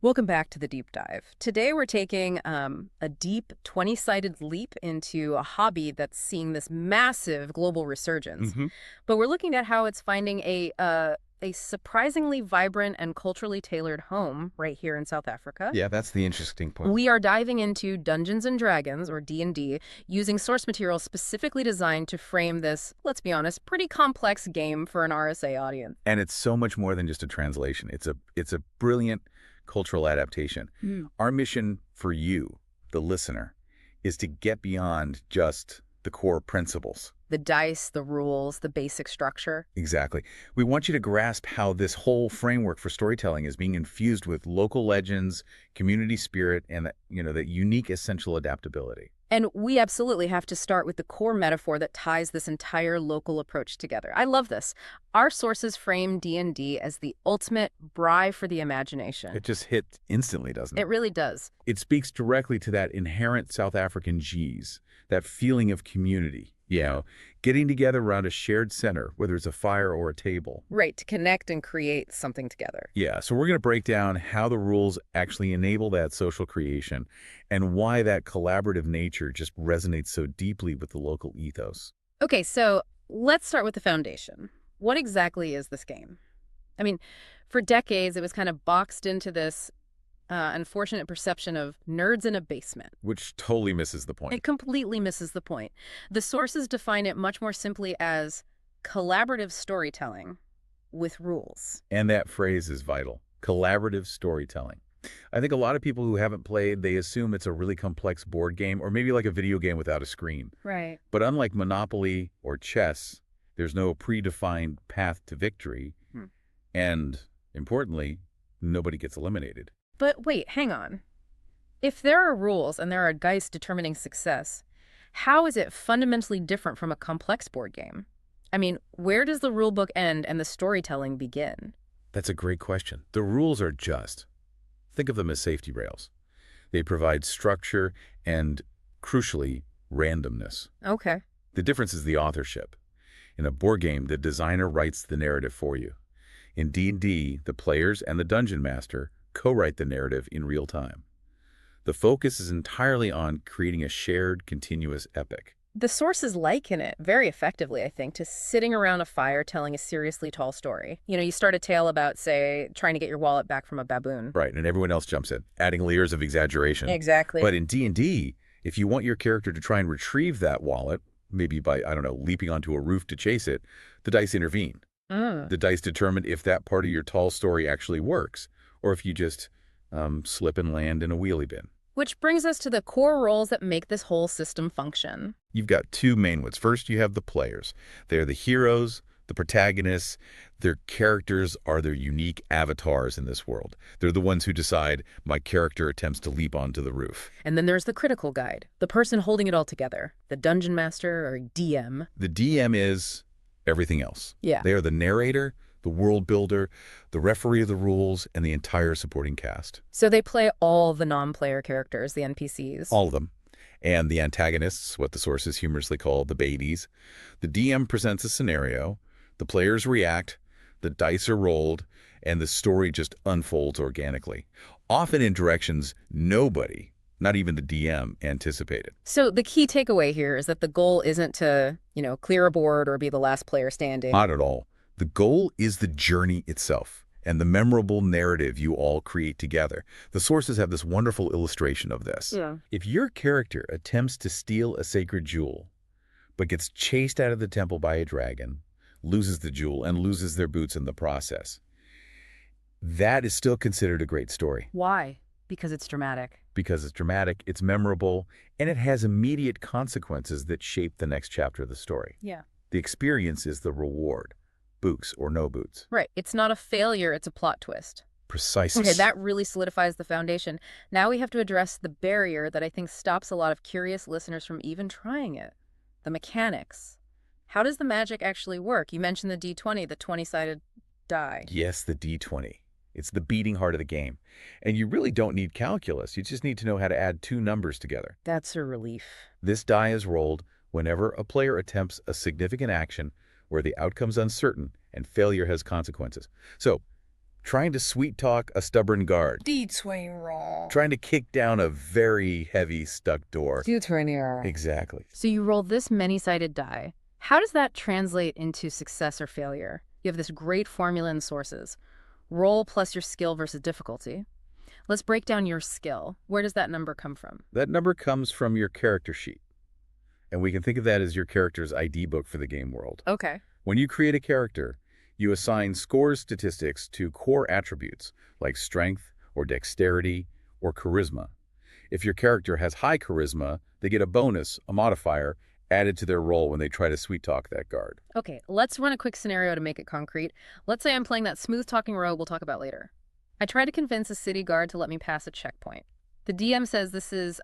Welcome back to the deep dive. Today we're taking a deep 20-sided leap into a hobby that's seeing this massive global resurgence. hmm But we're looking at how it's finding a surprisingly vibrant and culturally tailored home right here in South Africa. Yeah, that's the interesting point. We are diving into Dungeons and Dragons, or D&D, using source material specifically designed to frame this, let's be honest, pretty complex game for an RSA audience. And it's so much more than just a translation. It's a brilliant cultural adaptation. Our mission for you, the listener, is to get beyond just the core principles. The dice, the rules, the basic structure. Exactly. We want you to grasp how this whole framework for storytelling is being infused with local legends, community spirit, and that unique essential adaptability. And we absolutely have to start with the core metaphor that ties this entire local approach together. I love this. Our sources frame D&D as the ultimate braai for the imagination. It just hit instantly, doesn't it? It really does. It speaks directly to that inherent South African G's, that feeling of community, getting together around a shared center, whether it's a fire or a table. Right, to connect and create something together. Yeah, so we're going to break down how the rules actually enable that social creation and why that collaborative nature just resonates so deeply with the local ethos. Okay, so let's start with the foundation. What exactly is this game? I mean, for decades, it was kind of boxed into this unfortunate perception of nerds in a basement. Which totally misses the It point. completely misses the point. The sources define it much more simply as collaborative storytelling with rules. And that phrase is vital. Collaborative storytelling. I think a lot of people who haven't played, they assume it's a really complex board game or maybe like a video game without a screen. Right. But unlike Monopoly or chess, there's no predefined path to victory. Hmm. And importantly, nobody gets eliminated. But wait, hang on. If there are rules and there are dice determining success, how is it fundamentally different from a complex board game? I mean, where does the rule book end and the storytelling begin? That's a great question. The rules are just. Think of them as safety rails. They provide structure and, crucially, randomness. Okay. The difference is the authorship. In a board game, the designer writes the narrative for you. In D&D, the players and the dungeon master co-write the narrative in real time. The focus is entirely on creating a shared, continuous epic. The sources liken it very effectively, I think, to sitting around a fire telling a seriously tall story. You start a tale about, say, trying to get your wallet back from a baboon. Right, and everyone else jumps in, adding layers of exaggeration. Exactly. But in D&D, if you want your character to try and retrieve that wallet, maybe by, leaping onto a roof to chase it, the dice intervene. The dice determine if that part of your tall story actually works, or if you just slip and land in a wheelie bin. Which brings us to the core roles that make this whole system function. You've got two main ones. First, you have the players. They're the heroes, the protagonists. Their characters are their unique avatars in this world. They're the ones who decide, my character attempts to leap onto the roof. And then there's the critical guide, the person holding it all together, the dungeon master or DM. The DM is everything else. Yeah. They are the narrator, the world builder, the referee of the rules, and the entire supporting cast. So they play all the non-player characters, the NPCs. All of them. And the antagonists, what the sources humorously call the babies. The DM presents a scenario, the players react, the dice are rolled, and the story just unfolds organically. Often in directions nobody, not even the DM, anticipated. So the key takeaway here is that the goal isn't to, clear a board or be the last player standing. Not at all. The goal is the journey itself and the memorable narrative you all create together. The sources have this wonderful illustration of this. Yeah. If your character attempts to steal a sacred jewel, but gets chased out of the temple by a dragon, loses the jewel, and loses their boots in the process, that is still considered a great story. Why? Because it's dramatic. Because it's dramatic, it's memorable, and it has immediate consequences that shape the next chapter of the story. Yeah. The experience is the reward. Boots or no boots. Right. It's not a failure, it's a plot twist. Precisely. Okay, that really solidifies the foundation. Now we have to address the barrier that I think stops a lot of curious listeners from even trying it. The mechanics. How does the magic actually work? You mentioned the D20, the 20-sided die. Yes, the D20. It's the beating heart of the game. And you really don't need calculus. You just need to know how to add two numbers together. That's a relief. This die is rolled whenever a player attempts a significant action where the outcome's uncertain and failure has consequences. So Trying to sweet-talk a stubborn guard. D20 roll. Trying to kick down a very heavy stuck door. D20 Exactly. So you roll this many-sided die. How does that translate into success or failure? You have this great formula in sources. Roll plus your skill versus difficulty. Let's break down your skill. Where does that number come from? That number comes from your character sheet. And we can think of that as your character's ID book for the game world. Okay. When you create a character, you assign score statistics to core attributes like strength or dexterity or charisma. If your character has high charisma, they get a bonus, a modifier, added to their roll when they try to sweet-talk that guard. Okay, let's run a quick scenario to make it concrete. Let's say I'm playing that smooth-talking rogue we'll talk about later. I try to convince a city guard to let me pass a checkpoint. The DM says this is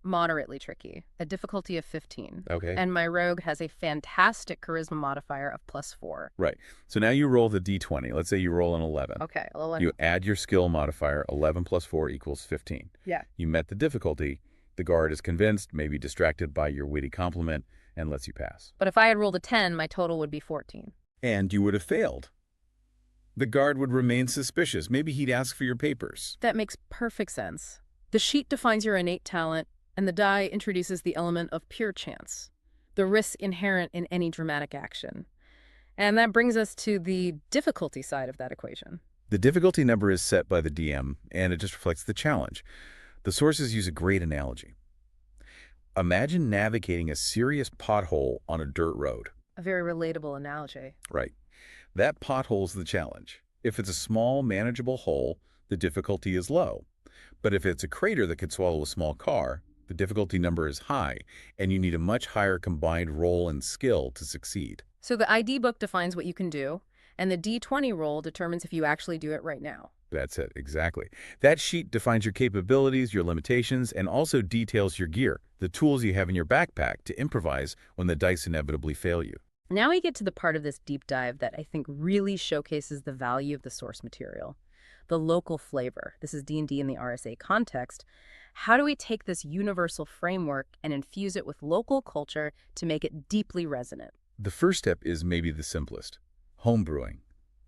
moderately tricky, a difficulty of 15. Okay. And my rogue has a fantastic charisma modifier of +4. Right. So now you roll the d20. Let's say you roll an 11. Okay. You add your skill modifier, 11 plus 4 equals 15. Yeah. You met the difficulty. The guard is convinced, maybe distracted by your witty compliment, and lets you pass. But if I had rolled a 10, my total would be 14. And you would have failed. The guard would remain suspicious. Maybe he'd ask for your papers. That makes perfect sense. The sheet defines your innate talent, and the die introduces the element of pure chance, the risk inherent in any dramatic action. And that brings us to the difficulty side of that equation. The difficulty number is set by the DM, and it just reflects the challenge. The sources use a great analogy. Imagine navigating a serious pothole on a dirt road. A very relatable analogy. Right. That pothole's the challenge. If it's a small, manageable hole, the difficulty is low. But if it's a crater that could swallow a small car, the difficulty number is high, and you need a much higher combined roll and skill to succeed. So the ID book defines what you can do, and the D20 roll determines if you actually do it right now. That's it, exactly. That sheet defines your capabilities, your limitations, and also details your gear, the tools you have in your backpack to improvise when the dice inevitably fail you. Now we get to the part of this deep dive that I think really showcases the value of the source material. The local flavor. This is D&D in the RSA context. How do we take this universal framework and infuse it with local culture to make it deeply resonant? The first step is maybe the simplest. Homebrewing,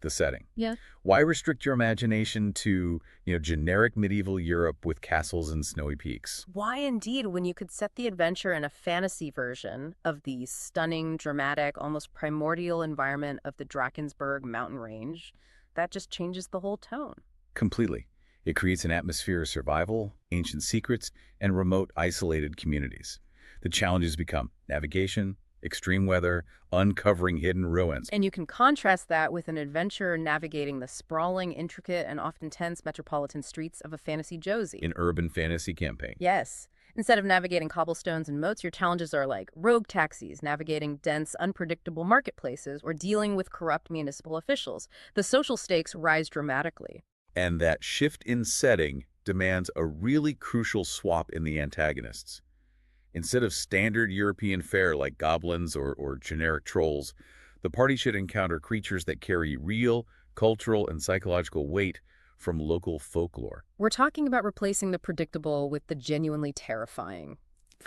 the setting. Yeah. Why restrict your imagination to, generic medieval Europe with castles and snowy peaks? Why indeed, when you could set the adventure in a fantasy version of the stunning, dramatic, almost primordial environment of the Drakensberg mountain range? That just changes the whole tone. Completely. It creates an atmosphere of survival, ancient secrets, and remote, isolated communities. The challenges become navigation, extreme weather, uncovering hidden ruins. And you can contrast that with an adventurer navigating the sprawling, intricate, and often tense metropolitan streets of a fantasy Josie. An urban fantasy campaign. Yes. Instead of navigating cobblestones and moats, your challenges are like rogue taxis, navigating dense, unpredictable marketplaces, or dealing with corrupt municipal officials. The social stakes rise dramatically. And that shift in setting demands a really crucial swap in the antagonists. Instead of standard European fare like goblins or generic trolls, the party should encounter creatures that carry real, cultural, and psychological weight from local folklore. We're talking about replacing the predictable with the genuinely terrifying.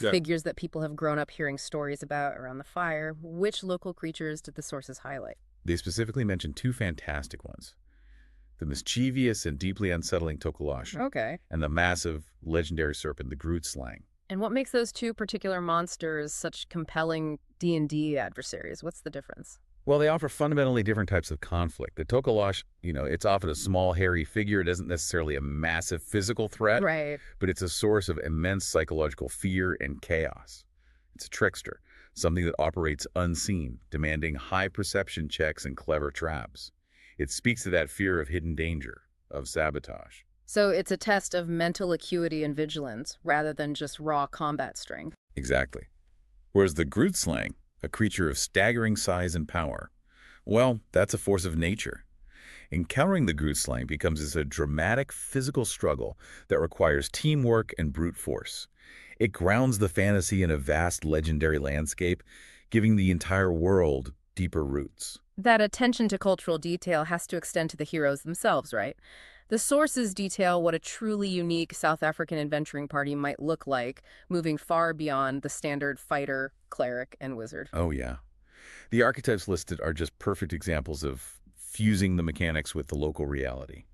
Yeah. Figures that people have grown up hearing stories about around the fire. Which local creatures did the sources highlight? They specifically mentioned two fantastic ones. The mischievous and deeply unsettling Tokolosh, Okay. and the massive, legendary serpent, the Grootslang. And what makes those two particular monsters such compelling D&D adversaries? What's the difference? Well, they offer fundamentally different types of conflict. The Tokolosh, it's often a small, hairy figure. It isn't necessarily a massive physical threat, Right. but it's a source of immense psychological fear and chaos. It's a trickster, something that operates unseen, demanding high perception checks and clever traps. It speaks to that fear of hidden danger, of sabotage. So it's a test of mental acuity and vigilance rather than just raw combat strength. Exactly. Whereas the Grootslang, a creature of staggering size and power, well, that's a force of nature. Encountering the Grootslang becomes a dramatic physical struggle that requires teamwork and brute force. It grounds the fantasy in a vast legendary landscape, giving the entire world deeper roots. That attention to cultural detail has to extend to the heroes themselves, right? The sources detail what a truly unique South African adventuring party might look like, moving far beyond the standard fighter, cleric, and wizard. Oh, yeah. The archetypes listed are just perfect examples of fusing the mechanics with the local reality.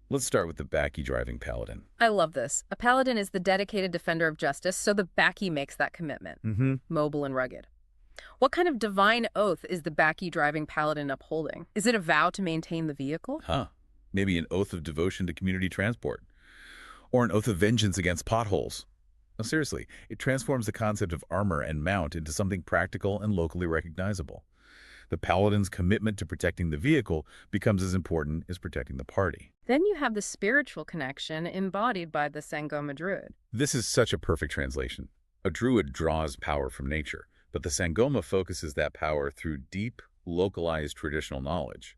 Let's start with the backy driving paladin. I love this. A paladin is the dedicated defender of justice, so the Baki makes that commitment. Mobile and rugged. What kind of divine oath is the Baki driving paladin upholding? Is it a vow to maintain the vehicle? Maybe an oath of devotion to community transport. Or an oath of vengeance against potholes. No, seriously, it transforms the concept of armor and mount into something practical and locally recognizable. The paladin's commitment to protecting the vehicle becomes as important as protecting the party. Then you have the spiritual connection embodied by the Sangoma druid. This is such a perfect translation. A druid draws power from nature, but the Sangoma focuses that power through deep, localized traditional knowledge,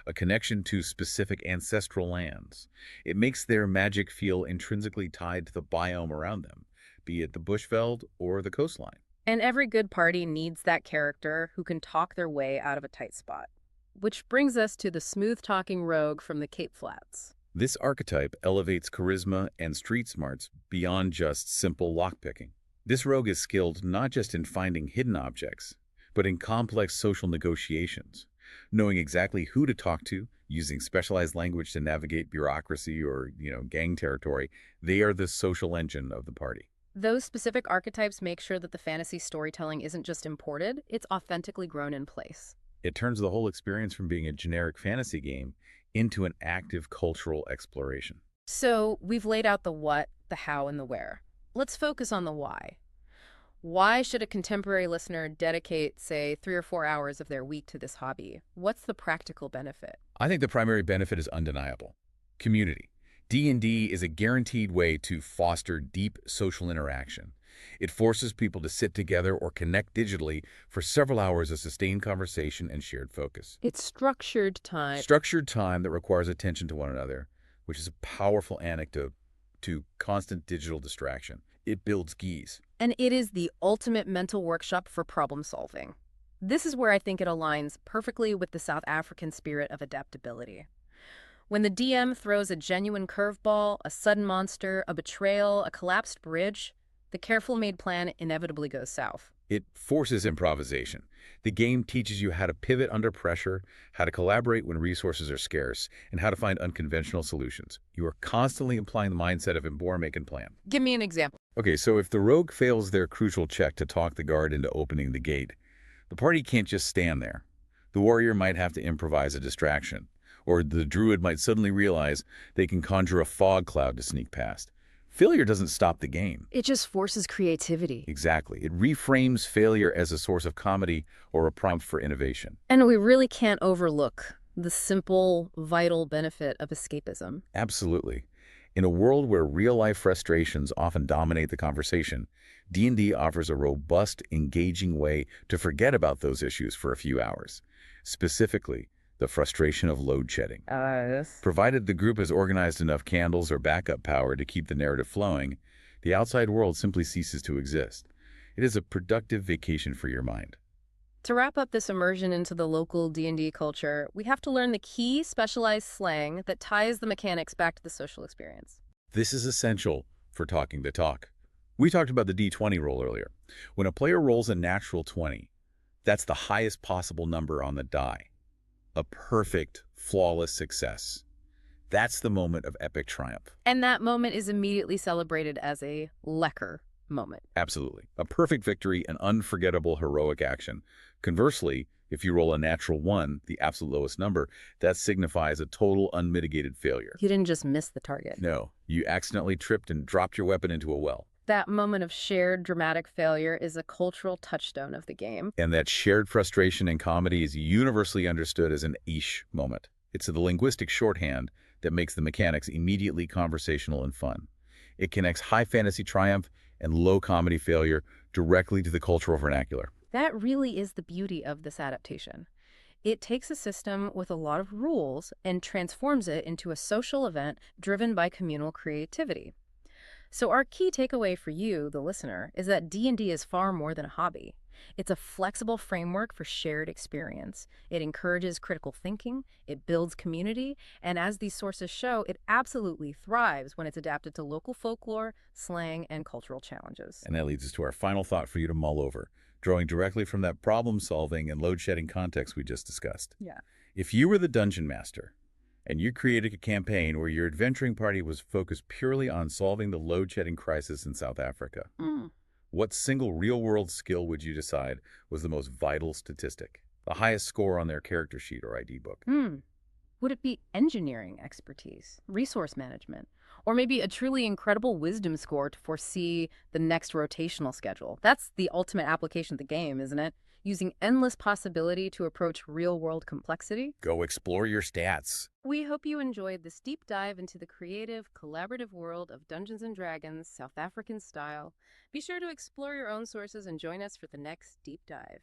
a connection to specific ancestral lands. It makes their magic feel intrinsically tied to the biome around them, be it the bushveld or the coastline. And every good party needs that character who can talk their way out of a tight spot. Which brings us to the smooth-talking rogue from the Cape Flats. This archetype elevates charisma and street smarts beyond just simple lockpicking. This rogue is skilled not just in finding hidden objects, but in complex social negotiations, knowing exactly who to talk to, using specialized language to navigate bureaucracy or, gang territory. They are the social engine of the party. Those specific archetypes make sure that the fantasy storytelling isn't just imported, it's authentically grown in place. It turns the whole experience from being a generic fantasy game into an active cultural exploration. So we've laid out the what, the how, and the where. Let's focus on the why. Why should a contemporary listener dedicate, say, 3 or 4 hours of their week to this hobby? What's the practical benefit? I think the primary benefit is undeniable. Community. D&D is a guaranteed way to foster deep social interaction. It forces people to sit together or connect digitally for several hours of sustained conversation and shared focus. It's structured time. Structured time that requires attention to one another, which is a powerful antidote to constant digital distraction. It builds geese. And it is the ultimate mental workshop for problem solving. This is where I think it aligns perfectly with the South African spirit of adaptability. When the DM throws a genuine curveball, a sudden monster, a betrayal, a collapsed bridge, the carefully made plan inevitably goes south. It forces improvisation. The game teaches you how to pivot under pressure, how to collaborate when resources are scarce, and how to find unconventional solutions. You are constantly applying the mindset of inform, make, and plan. Give me an example. Okay, so if the rogue fails their crucial check to talk the guard into opening the gate, the party can't just stand there. The warrior might have to improvise a distraction, or the druid might suddenly realize they can conjure a fog cloud to sneak past. Failure doesn't stop the game. It just forces creativity. Exactly. It reframes failure as a source of comedy or a prompt for innovation. And we really can't overlook the simple, vital benefit of escapism. Absolutely. In a world where real-life frustrations often dominate the conversation, D&D offers a robust, engaging way to forget about those issues for a few hours. Specifically, the frustration of load shedding. Yes. Provided the group has organized enough candles or backup power to keep the narrative flowing, the outside world simply ceases to exist. It is a productive vacation for your mind. To wrap up this immersion into the local D&D culture, we have to learn the key specialized slang that ties the mechanics back to the social experience. This is essential for talking the talk. We talked about the D20 roll earlier. When a player rolls a natural 20, that's the highest possible number on the die. A perfect, flawless success. That's the moment of epic triumph. And that moment is immediately celebrated as a lekker moment. Absolutely. A perfect victory, an unforgettable heroic action. Conversely, if you roll a natural 1, the absolute lowest number, that signifies a total unmitigated failure. You didn't just miss the target. No, you accidentally tripped and dropped your weapon into a well. That moment of shared dramatic failure is a cultural touchstone of the game. And that shared frustration in comedy is universally understood as an ish moment. It's the linguistic shorthand that makes the mechanics immediately conversational and fun. It connects high fantasy triumph and low comedy failure directly to the cultural vernacular. That really is the beauty of this adaptation. It takes a system with a lot of rules and transforms it into a social event driven by communal creativity. So our key takeaway for you, the listener, is that D&D is far more than a hobby. It's a flexible framework for shared experience. It encourages critical thinking, it builds community, and as these sources show, it absolutely thrives when it's adapted to local folklore, slang, and cultural challenges. And that leads us to our final thought for you to mull over, drawing directly from that problem-solving and load-shedding context we just discussed. Yeah. If you were the dungeon master and you created a campaign where your adventuring party was focused purely on solving the load-shedding crisis in South Africa, what single real-world skill would you decide was the most vital statistic? The highest score on their character sheet or ID book? Would it be engineering expertise, resource management, or maybe a truly incredible wisdom score to foresee the next rotational schedule? That's the ultimate application of the game, isn't it? Using endless possibility to approach real-world complexity? Go explore your stats. We hope you enjoyed this deep dive into the creative, collaborative world of Dungeons and Dragons, South African style. Be sure to explore your own sources and join us for the next deep dive.